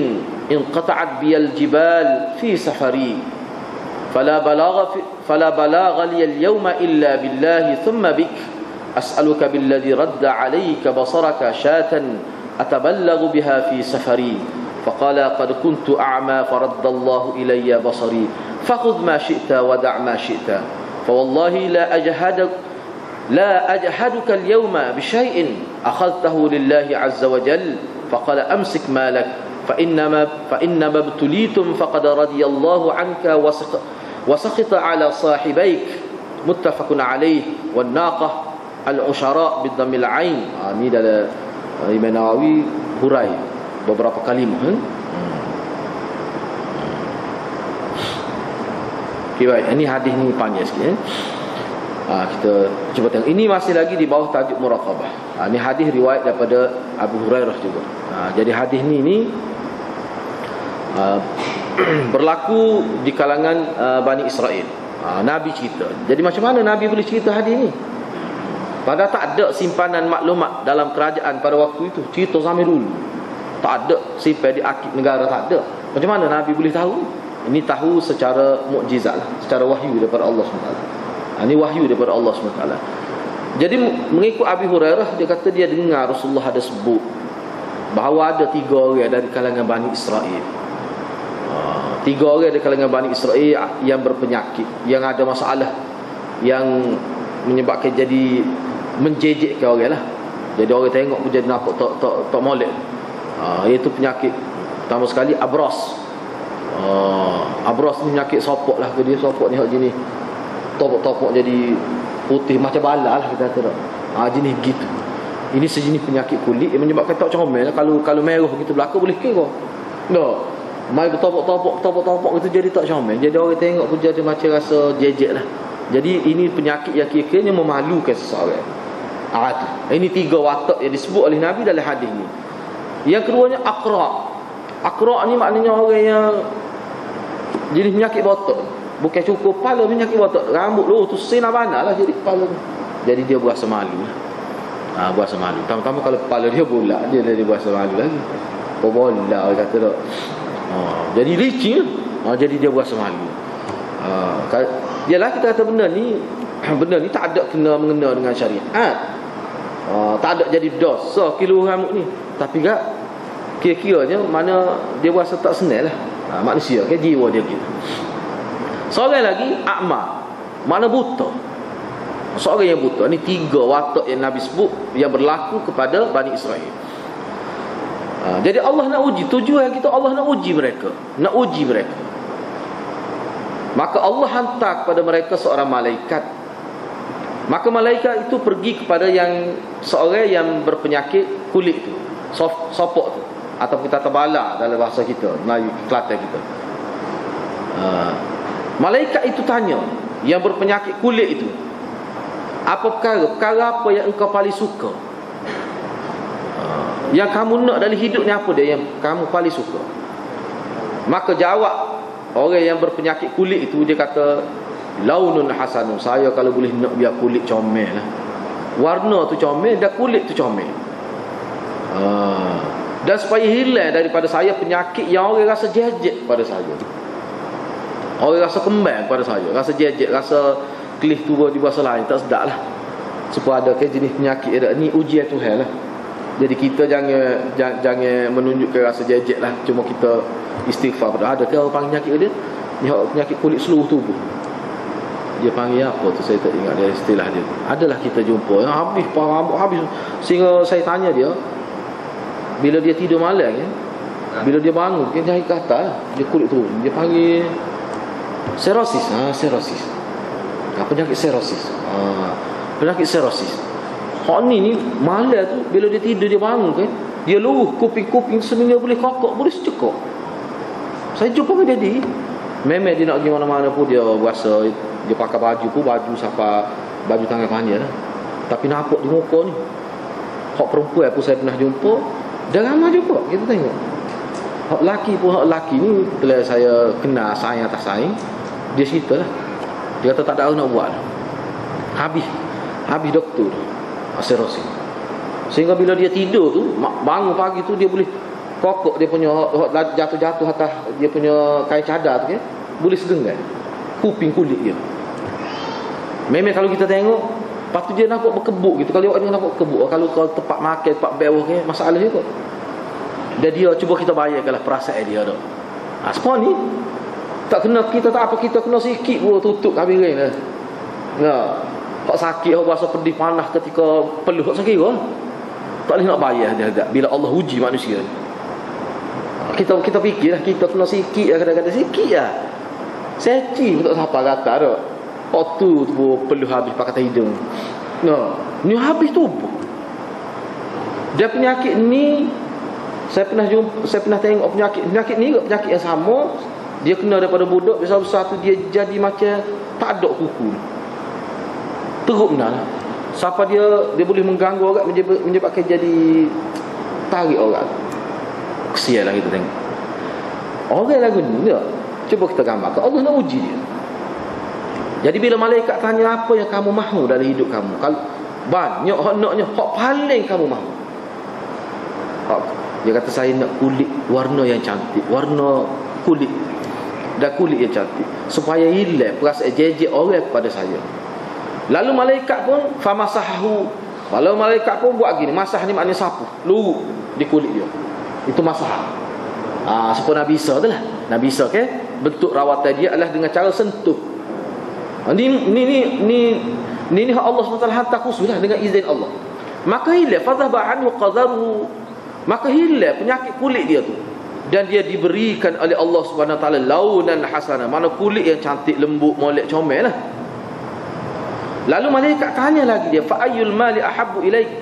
انقطعت بي الجبال في سفري فلا بلاغ لي اليوم إلا بالله ثم بك أسألك بالذي رد عليك بصرك شاة أتبلغ بها في سفري فقال قد كنت أعمى فرد الله إلي بصري فخذ ما شئت ودع ما شئت فوالله لا أجهدك اليوم بشيء أخذته لله عز وجل فقال أمسك مالك فإنما ابتليتم فقد رضي الله عنك وسخط على صاحبيك متفق عليه والناقة al-usyara bidhammil ain. Ini dalam Imam Nawawi hurai beberapa kalimah. Okey, baik. Ini hadis ni panjang sikit. Kita cuba tengok. Ini masih lagi di bawah tajuk muraqabah. Ini hadis riwayat daripada Abu Hurairah juga. Jadi hadis ni berlaku di kalangan Bani Israel. Nabi cerita. Jadi macam mana Nabi boleh cerita hadis ni? Padahal tak ada simpanan maklumat dalam kerajaan pada waktu itu. Cerita sampai dulu tak ada simpan di arkib negara, tak ada. Macam mana Nabi boleh tahu? Ini tahu secara mukjizat lah, secara wahyu daripada Allah SWT. Ini wahyu daripada Allah SWT. Jadi mengikut Abi Hurairah, dia kata dia dengar Rasulullah ada sebut bahawa ada 3 orang dari kalangan Bani Israel. 3 orang dari kalangan Bani Israel yang berpenyakit, yang ada masalah, yang menyebabkan jadi menjejekkan orang lah. Jadi orang tengok pun jadi nampak tak molek. Iaitu penyakit pertama sekali abras. Abras ni penyakit sopok lah ke dia. Sopok ni jenis topok-topok jadi putih macam bala lah kita kata. Jenis gitu. Ini sejenis penyakit kulit yang menyebabkan tak comel. Kalau merah gitu belakang boleh kira. Tak. Mai topok itu jadi tak comel. Jadi orang tengok pun jadi macam rasa jejek lah. Jadi ini penyakit yang kira-kiranya memalukan seseorang. Ini 3 watak yang disebut oleh Nabi dalam hadis ni. Yang keduanya aqra'. Aqra' ni maknanya orang yang jenis penyakit botak. Bukan cukup kepala, penyakit botak. Rambut lu tu sinar bana lah jadi kepala tu. Jadi dia berasa malu lah. Berasa malu. Tambah-tambah kalau kepala dia bulat, dia berasa malu lagi. Bola orang kata tak. Jadi licin. Jadi dia berasa malu. Yalah kita kata benda ni tak ada mengena dengan syariat. Tak ada jadi dosa kilo rambut ni. Tapi gak kira-kiranya mana dia berasa tak senang lah. Manusia kan jiwa dia gitu. Seorang lagi a'ma, mana buta. Seorang yang buta. Ni 3 watak yang Nabi sebut yang berlaku kepada Bani Israel. Jadi Allah nak uji. Tujuan kita Allah nak uji mereka. Maka Allah hantar kepada mereka seorang malaikat. Maka malaikat itu pergi kepada seorang yang berpenyakit kulit tu, sopok tu, atau kita terbala dalam bahasa kita Melayu Kelantan kita. Malaikat itu tanya yang berpenyakit kulit itu, apa perkara apa yang engkau paling suka, yang kamu nak dalam hidup ni, apa dia yang kamu paling suka? Maka jawab orang yang berpenyakit kulit itu, dia kata launun hasanun, saya kalau boleh nak biar kulit comel lah. Warna tu comel dan kulit tu comel. Dan supaya hilang daripada saya penyakit yang orang rasa jejek pada saya, orang rasa kembang pada saya, rasa jejek, rasa kelih tua di bahasa lain tak sedap lah. Supaya ada ke jenis penyakit ni ujian Tuhan lah. Jadi kita jangan menunjukkan rasa jejek lah. Cuma kita istighfar pada. Ada ke orang panggil penyakit dia? Penyakit kulit seluruh tubuh. Dia panggil apa tu, saya tak ingat dia istilah dia. Adalah kita jumpa yang habis rambut habis. Sehingga saya tanya dia, bila dia tidur malam kan, bila dia bangun dia jahit ke atas, dia kulit turun. Dia panggil serosis. Serosis. Penyakit serosis. Penyakit serosis. Hak ni malam tu bila dia tidur dia bangun kan, dia luruh kuping-kuping sebenarnya boleh kokok, boleh secekok. Saya jumpa dengan dia. Memang dia nak pergi mana-mana pun dia berasa dia pakai baju pun baju sampai baju tangan panjang lah. Tapi nampak di muka ni. Hak perempuan pun saya pernah jumpa, dah ramai juga kita tengok. Hak lelaki ni bila saya kenal sayang atas sayang, dia cerita lah. Dia kata tak ada nak buat. Habis doktor serosis. Sehingga bila dia tidur tu, bangun pagi tu dia boleh kokok dia punya jatuh-jatuh atas dia punya kain cadar tu kan, boleh segenggan kuping kulit dia. Memang kalau kita tengok, lepas tu dia nampak berkebuk gitu. Kalau dia nampak berkebuk, kalau tempat makan, tempat bawah kan, masalah juga. Dan dia cuba kita bayangkanlah perasaan dia tu. Semua ni tak kena kita, tak apa kita kena sikit pun tutup habis kan. Hak sakit, hak rasa pedih panas ketika peluh, hak sakit kan. Tak boleh nak bayar dia agak bila Allah uji manusia. Kita fikirlah kita kena sikit lah, kadang-kadang sikit lah. Seci pun tak siapa kata dah. Waktu tu peluh habis pakai hidung. Ni habis tubuh. Dan penyakit ni saya pernah tengok penyakit ni penyakit yang sama. Dia kena daripada budak besar-besar tu, dia jadi macam tak ada kuku. Teruk benar. Siapa dia boleh mengganggu orang, menyebabkan jadi tarik orang. Kesian lah kita tengok. Orang lagu ni tak? Cuba kita gambarkan, Allah nak uji dia. Jadi bila malaikat tanya apa yang kamu mahu dalam hidup kamu, kalau banyak naknya, hak paling kamu mahu. Dia kata saya nak kulit warna yang cantik, warna kulit dan kulit yang cantik, supaya hilang perasaan jejek orang kepada saya. Lalu malaikat pun famasahu. Kalau malaikat pun buat gini, masah ni maknanya sapu, luruk di kulit dia. Itu masah. Seperti Nabi Isa tu lah. Nabi Isa kan, bentuk rawatan dia adalah dengan cara sentuh. Ini Allah SWT hantar khusus lah dengan izin Allah. Maka hilang fadhaba anhu qadaruhu. Maka hilang penyakit kulit dia tu. Dan dia diberikan oleh Allah SWT launan hasanah, mana kulit yang cantik, lembut, molek, comel lah. Lalu malaikat tanya lagi dia, fa ayyul mali ahabbu ilaik,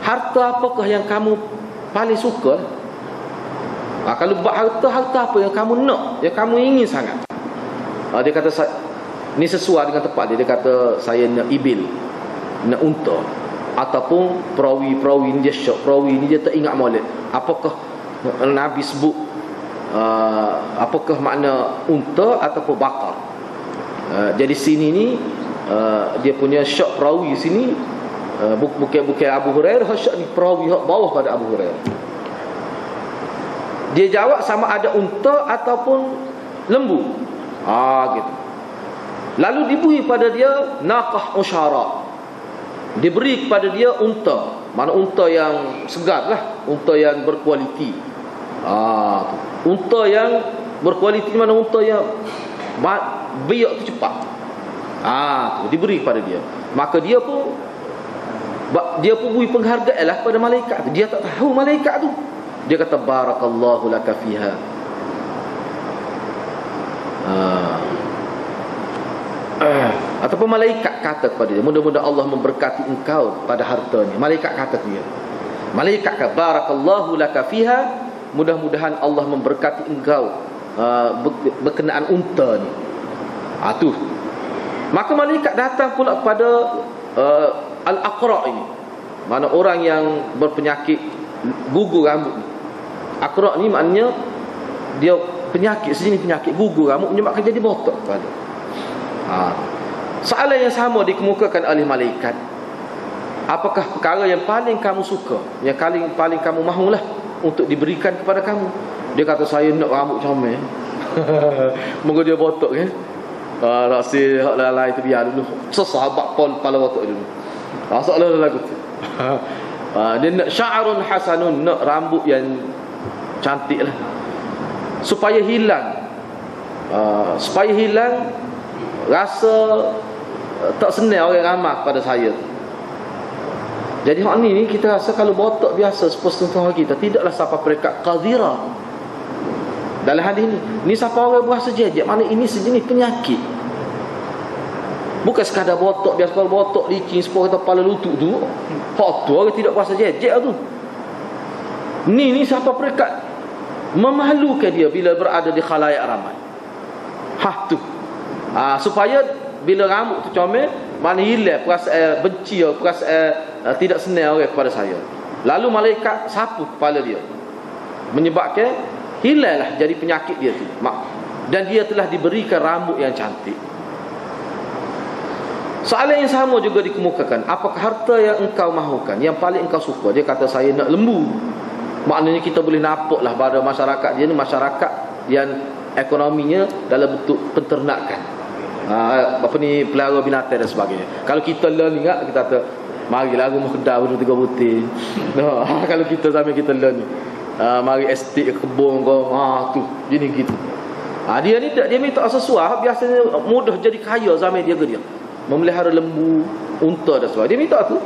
harta apakah yang kamu paling suka? Kalau buat harta apa yang kamu nak, yang kamu ingin sangat? Dia kata, ni sesuai dengan tempat dia. Dia kata, saya nak ibil, nak unta, ataupun perawi ni dia syok, perawi ni dia tak ingat maulid. Apakah Nabi sebut apakah makna unta ataupun bakar? Jadi sini ni dia punya syok perawi sini bukan Abu Hurairah, syok ni perawi bawah pada Abu Hurairah. Dia jawab sama ada unta ataupun lembu. Gitu. Lalu diberi pada dia naqah usyara. Diberi kepada dia unta. Mana unta yang segar lah, unta yang berkualiti. Unta yang berkualiti, mana unta yang biak tu cepat. Tu diberi kepada dia. Maka dia pun beri penghargaan lah kepada malaikat tu. Dia tak tahu malaikat tu. Dia kata, barakallahu laka fiha. Ataupun malaikat kata kepada dia, mudah-mudahan Allah memberkati engkau pada hartanya. Malaikat kata dia, malaikat kata, barakallahu laka fiha, mudah-mudahan Allah memberkati engkau berkenaan unta ni. Tu. Maka malaikat datang pula kepada Al-Aqra' ini, mana orang yang berpenyakit gugur rambut ni. Aqra' ni maknanya dia penyakit, sejenis penyakit gugur rambut menyebabkan jadi botak pada. Soalan yang sama dikemukakan oleh malaikat. Apakah perkara yang paling kamu suka, yang paling kamu mahulah untuk diberikan kepada kamu? Dia kata, saya nak rambut comel. Moga dia botak kan. Rasa hak lalai tu biar dulu. Sesahabat pol kepala botak dulu. Soalan lagu tu. Dia nak sya'run hasanun, nak rambut yang cantik lah, supaya hilang rasa tak senang orang ramah pada saya. Jadi hak ni kita rasa kalau botak biasa seperti kita, tidaklah sampai peringkat qadhira. Dalam hadis ni siapa orang berasa jejak, mana ini sejenis penyakit. Bukan sekadar botak biasa. Kalau botak licin sepuluh kepala lutut tu, hak tu orang tidak berasa jejak tu. Ni siapa peringkat memalukan dia bila berada di khalayak ramai. Tu. Supaya bila rambut tu comel, mana hilang perasaan benci, perasaan tidak senang orang kepada saya. Lalu malaikat sapu kepala dia, menyebabkan hilanglah jadi penyakit dia tu. Dan dia telah diberikan rambut yang cantik. Soalan yang sama juga dikemukakan, apakah harta yang engkau mahukan, yang paling engkau suka? Dia kata, saya nak lembu. Maknanya kita boleh nampak lah pada masyarakat dia ni, masyarakat yang ekonominya dalam bentuk penternakan, pelihara binatang dan sebagainya. Kalau kita learn ingat, kita kata, marilah rumah kedai berdua 3 butir. Kalau kita sampai kita learn ni, mari estate kebun kau, tu jenis gitu. Dia ni dia minta sesuatu, biasanya mudah jadi kaya zaman dia ke dia memelihara lembu, unta dan sebagainya. Dia minta tu,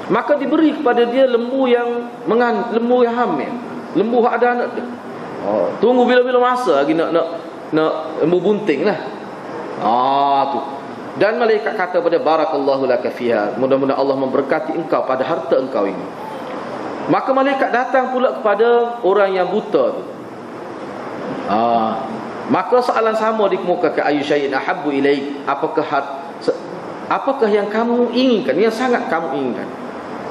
maka diberi kepada dia lembu yang hamil, lembu yang ada anak dia. Tunggu bila-bila masa lagi nak lembu bunting lah. Tu. Dan malaikat kata pada, barakallahu laka fiha, mudah-mudahan Allah memberkati engkau pada harta engkau ini. Maka malaikat datang pula kepada orang yang buta tu. Maka soalan sama dikemukakan, ayu syai'in ahabbu ilaik, apakah yang kamu inginkan, yang sangat kamu inginkan?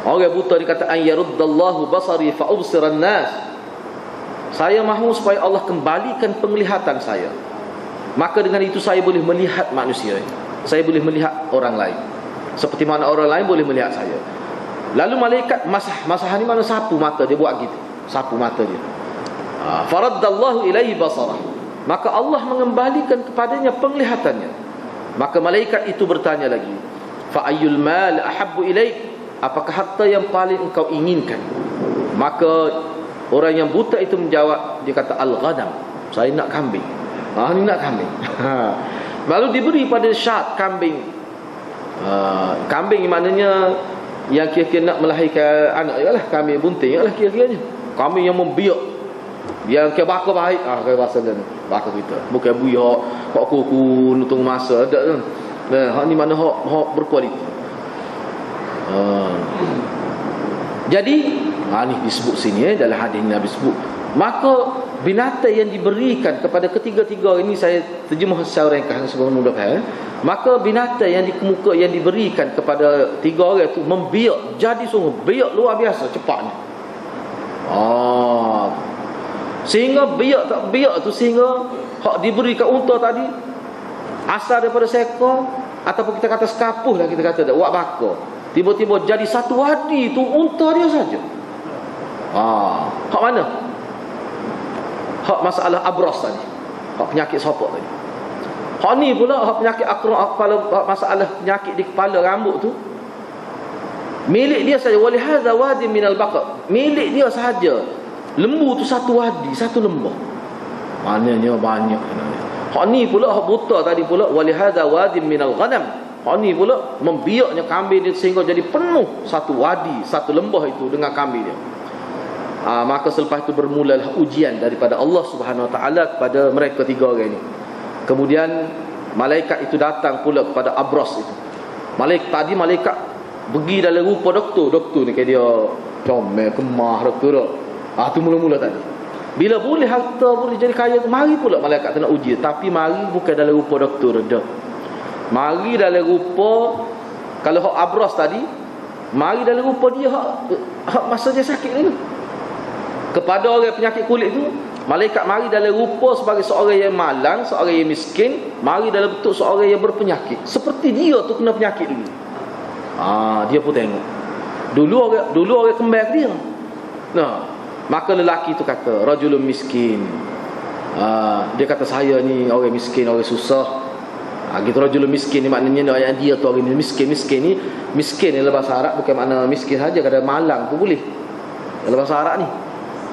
Orang buta dikata, an yaruddallahu basari fa ubsiran nas, saya mahu supaya Allah kembalikan penglihatan saya, maka dengan itu saya boleh melihat manusia, saya boleh melihat orang lain seperti mana orang lain boleh melihat saya. Lalu malaikat masah ni mana sapu mata dia, buat gitu, sapu mata dia. Faraddallahu ilaihi basarah, maka Allah mengembalikan kepadanya penglihatannya. Maka malaikat itu bertanya lagi, fa ayyul mal ahabbu ilaik, apakah harta yang paling engkau inginkan? Maka orang yang buta itu menjawab, dia kata, al-ghanam, saya nak kambing. Ni nak kambing. Lalu diberi pada syat kambing. Kambing maknanya yang kira-kira nak melahirkan anak, ialah kambing bunting, ialah kira-kiranya kambing yang membiak, yang kira bakar baik. Kaya bahasa dia ni, bakar kita, bukan buih hak kuku nutung masa ada kan. Hak ni mana hak berkualiti. Jadi ni disebut sini dalam hadis Nabi sebut, maka binatang yang diberikan kepada ketiga-tiga ini, saya terjemah secara ringkas sebab mudah faham. Maka binatang yang dikemuka yang diberikan kepada tiga orang itu membiak, jadi sungguh biak luar biasa cepatnya. Sehingga biak tak biak tu, sehingga hak diberikan unta tadi asal daripada seekor, ataupun kita kata sekapuh lah, kita kata wak bakar, tiba-tiba jadi satu wadi tu unta dia saja. Hak mana? Hak masalah abras tadi, hak penyakit sopok tadi. Hak ni pula hak penyakit kepala, masalah penyakit di kepala rambut tu, milik dia saja. Walihadza wadi minal baqar, milik dia sahaja. Lembu tu satu wadi, satu lembah. Maknanya banyak. Hak ni pula hak buta tadi pula, walihadza wadi minal ghanam. Hak ni pula membiaknya kambing dia sehingga jadi penuh satu wadi, satu lembah itu dengan kambing dia. Maka selepas itu bermulalah ujian daripada Allah Subhanahu Wa Taala kepada mereka tiga orang ini. Kemudian malaikat itu datang pula kepada Abras itu. Malaikat pergi dalam rupa doktor ni, kayak dia comel kemah doktor. Tu mula-mula tadi. Bila boleh harta, boleh jadi kaya, mari pula malaikat nak uji. Tapi mari bukan dalam rupa doktor dah. Mari dalam rupa, kalau hak Abras tadi, mari dalam rupa dia hak masa dia sakit ni. Kepada orang penyakit kulit tu, malaikat mari dalam rupa sebagai seorang yang malang, seorang yang miskin, mari dalam bentuk seorang yang berpenyakit. Seperti dia tu kena penyakit dulu. Dia pun tengok. Dulu orang kembali dia. Maka lelaki tu kata, rajulun miskin. Dia kata, saya ni orang miskin, orang susah. Gitu. Rajulun miskin ni maknanya dia tu orang miskin. Miskin ni dalam bahasa Arab bukan makna miskin saja, kadang malang pun boleh dalam bahasa Arab ni.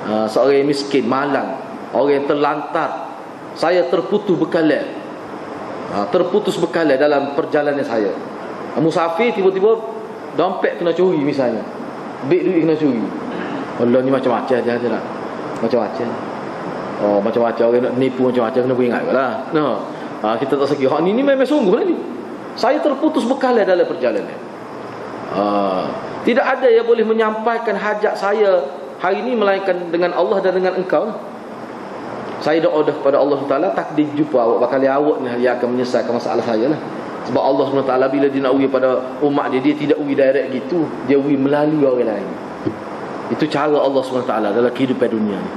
Seorang yang miskin, malang, orang yang terlantar. Saya terputus bekalan. Terputus bekalan dalam perjalanan saya. Musafir tiba-tiba dompet kena curi misalnya, bil duit kena curi. Allah ni macam-macam je lah. Macam-macam. Macam-macam orang nak nipu macam-macam, kena ingat lah. Kita tak sakit. Hak ni memang sungguh lah ni. Saya terputus bekalan dalam perjalanan. Tidak ada yang boleh menyampaikan hajat saya hari ini melainkan dengan Allah dan dengan engkau. Saya doa kepada Allah Taala, takdir jumpa awak, bakal awak ni yang akan menyelesaikan masalah saya lah. Sebab Allah SWT bila dia nak uji pada umat dia tidak uji direct gitu, dia uji melalui orang lain. Itu cara Allah SWT dalam kehidupan dunia ni.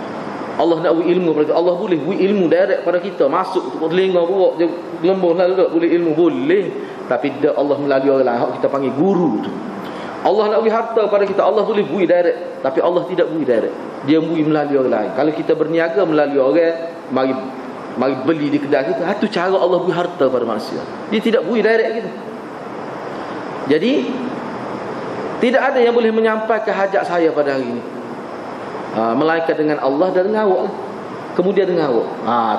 Allah nak uji ilmu pada kita. Allah boleh uji ilmu direct pada kita, masuk telinga bawa je gelembung lalu boleh ilmu, boleh. Tapi dia Allah melalui orang lain, kita panggil guru tu. Allah nak beri harta pada kita, Allah boleh beri direct, tapi Allah tidak beri direct. Dia beri melalui orang lain. Kalau kita berniaga melalui orang, mari beli di kedai kita, itu cara Allah beri harta pada manusia. Dia tidak beri direct gitu. Jadi tidak ada yang boleh menyampaikan hajat saya pada hari ini, melainkan dengan Allah dan dengan awak. Kemudian dengan awak.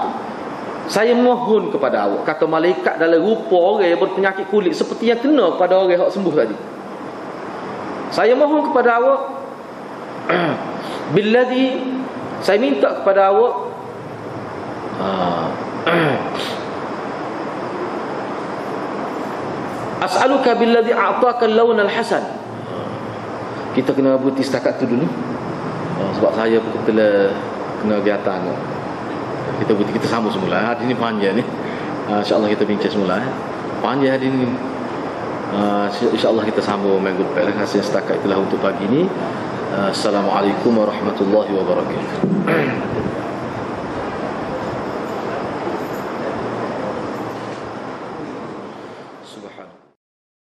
Tu. Saya mohon kepada awak, kata malaikat dalam rupa orang yang berpenyakit kulit, seperti yang kena kepada orang yang sembuh tadi. Saya mohon kepada awak, billadhi, saya minta kepada awak, as'aluka billadhi a'taka al-lawn al-hasan. Kita kena berhenti setakat tu dulu. Sebab saya kena kegiatan. Kita berhenti, kita sambung semula. Hari ni panjang ni. InsyaAllah kita bincang semula. Panjang hari ni. InsyaAllah kita sambung minggu depan. Hasil setakat itulah untuk pagi ini. Assalamualaikum warahmatullahi wabarakatuh.